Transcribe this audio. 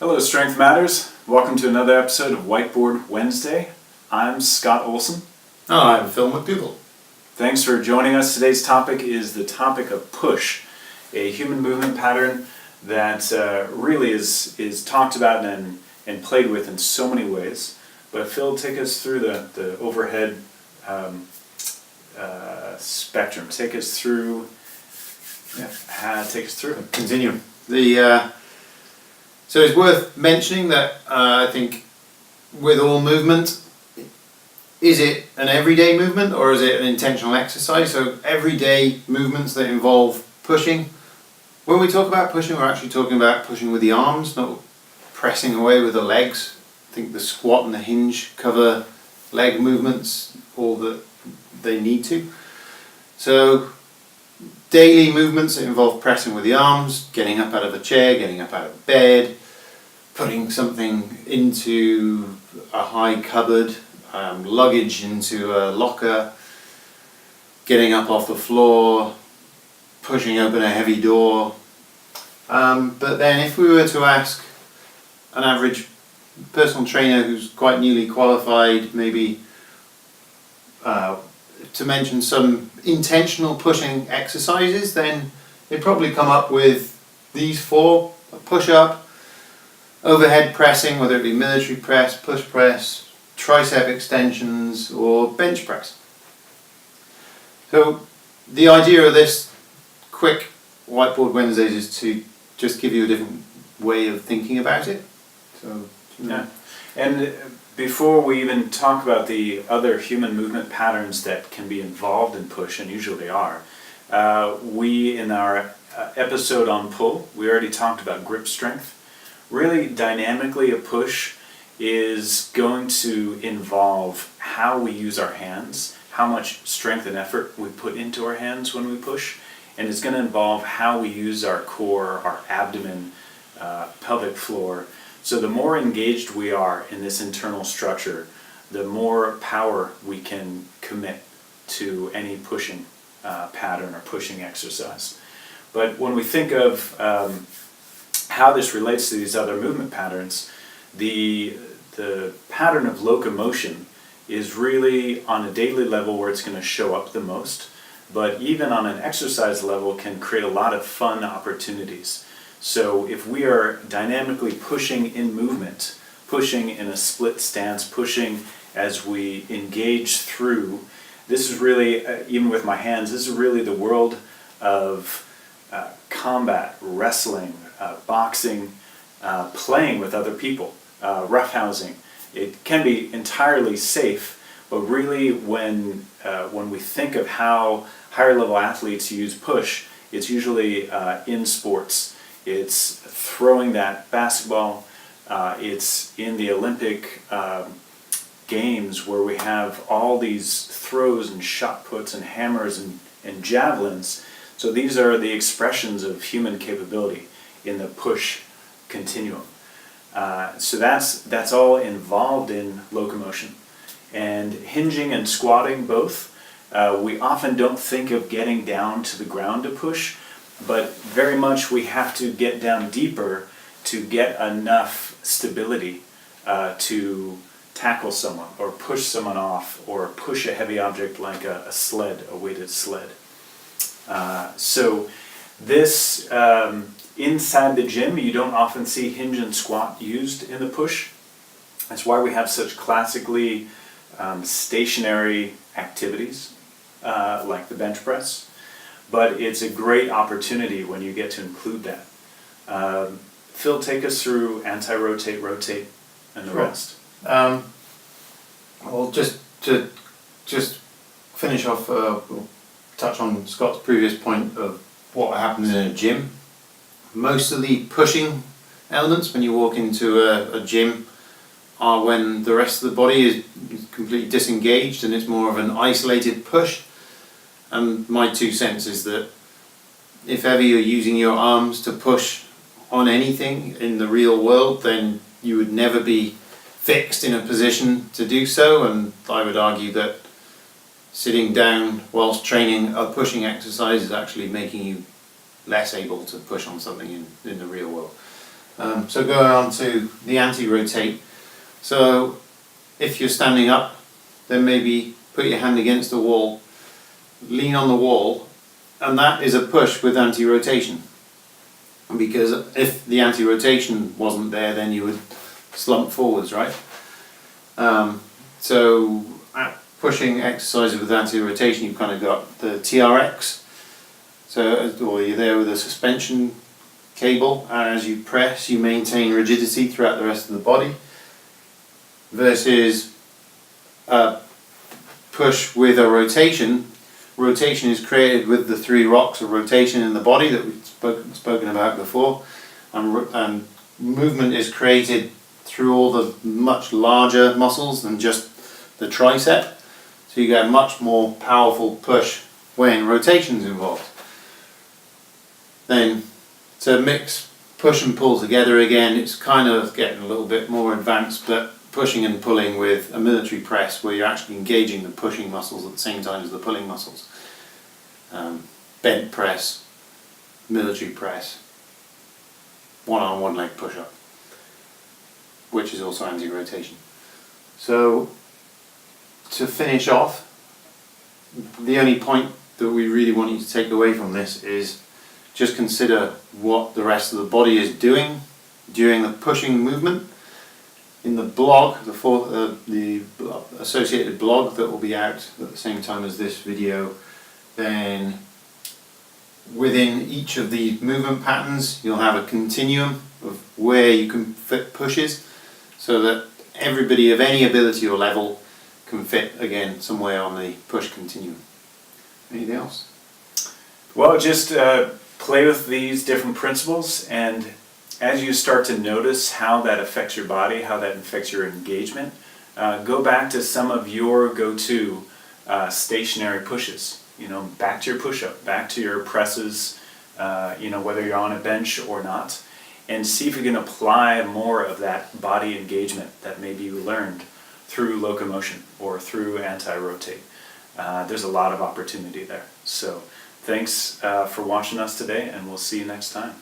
Hello, Strength Matters. Welcome to another episode of Whiteboard Wednesday. I'm Scott Olson. Oh, I'm Phil McDougall. Thanks for joining us. Today's topic is the topic of push, a human movement pattern that really is talked about and played with in so many ways. But Phil, take us through the overhead spectrum. Take us through. Take us through. Continue. So it's worth mentioning that I think with all movement, is it an everyday movement or is it an intentional exercise? So everyday movements that involve pushing. When we talk about pushing, we're actually talking about pushing with the arms, not pressing away with the legs. I think the squat and the hinge cover leg movements all that they need to. So daily movements that involve pressing with the arms, getting up out of a chair, getting up out of bed, putting something into a high cupboard, luggage into a locker, getting up off the floor, pushing open a heavy door. But then if we were to ask an average personal trainer who's quite newly qualified, maybe to mention some intentional pushing exercises, then they'd probably come up with these four: a push-up, overhead pressing, whether it be military press, push press, tricep extensions, or bench press. So the idea of this quick Whiteboard Wednesdays is to just give you a different way of thinking about it. So yeah. And before we even talk about the other human movement patterns that can be involved in push, and usually are, we in our episode on pull, we already talked about grip strength. Really dynamically, a push is going to involve how we use our hands, how much strength and effort we put into our hands when we push, and it's going to involve how we use our core, our abdomen, pelvic floor. So the more engaged we are in this internal structure, the more power we can commit to any pushing pattern or pushing exercise. But when we think of how this relates to these other movement patterns, the pattern of locomotion is really on a daily level where it's going to show up the most, but even on an exercise level can create a lot of fun opportunities. So if we are dynamically pushing in movement, pushing in a split stance, pushing as we engage through, this is really, even with my hands, this is really the world of combat, wrestling, boxing, playing with other people, roughhousing. It can be entirely safe, but really when we think of how higher level athletes use push, it's usually in sports. It's throwing that basketball. It's in the Olympic games where we have all these throws and shot puts and hammers and javelins. So these are the expressions of human capability in the push continuum. So that's all involved in locomotion. And hinging and squatting both, we often don't think of getting down to the ground to push, but very much we have to get down deeper to get enough stability to tackle someone or push someone off or push a heavy object like a sled, a weighted sled. So this, inside the gym, you don't often see hinge and squat used in the push. That's why we have such classically stationary activities like the bench press. But it's a great opportunity when you get to include that. Phil, take us through anti-rotate, rotate, and the rest. Well, just to finish off, we'll touch on Scott's previous point of what happens in a gym. Most of the pushing elements when you walk into a gym are when the rest of the body is completely disengaged and it's more of an isolated push. And my 2 cents is that if ever you're using your arms to push on anything in the real world, then you would never be fixed in a position to do so. And I would argue that sitting down whilst training a pushing exercise is actually making you less able to push on something in the real world. So going on to the anti-rotate. So if you're standing up, then maybe put your hand against the wall, lean on the wall, and that is a push with anti-rotation. Because if the anti-rotation wasn't there, then you would slump forwards, right? So at pushing exercises with anti-rotation, you've kind of got the TRX. So, or you're there with a suspension cable, and as you press, you maintain rigidity throughout the rest of the body. Versus a push with a rotation. Rotation is created with the 3 rocks of rotation in the body that we've spoken about before, and movement is created through all the much larger muscles than just the tricep. So you get a much more powerful push when rotation is involved. Then to mix push and pull together again, it's kind of getting a little bit more advanced, but pushing and pulling with a military press where you're actually engaging the pushing muscles at the same time as the pulling muscles. Bent press, military press, one-arm, one-leg push-up, which is also anti-rotation. So to finish off, the only point that we really want you to take away from this is just consider what the rest of the body is doing during the pushing movement. In the blog, the associated blog that will be out at the same time as this video, then within each of the movement patterns you'll have a continuum of where you can fit pushes, so that everybody of any ability or level can fit again somewhere on the push continuum. Anything else? Well, just play with these different principles, and as you start to notice how that affects your body, how that affects your engagement, go back to some of your go-to stationary pushes. Back to your push-up, back to your presses, whether you're on a bench or not, and see if you can apply more of that body engagement that maybe you learned through locomotion or through anti-rotate. There's a lot of opportunity there. So thanks for watching us today, and we'll see you next time.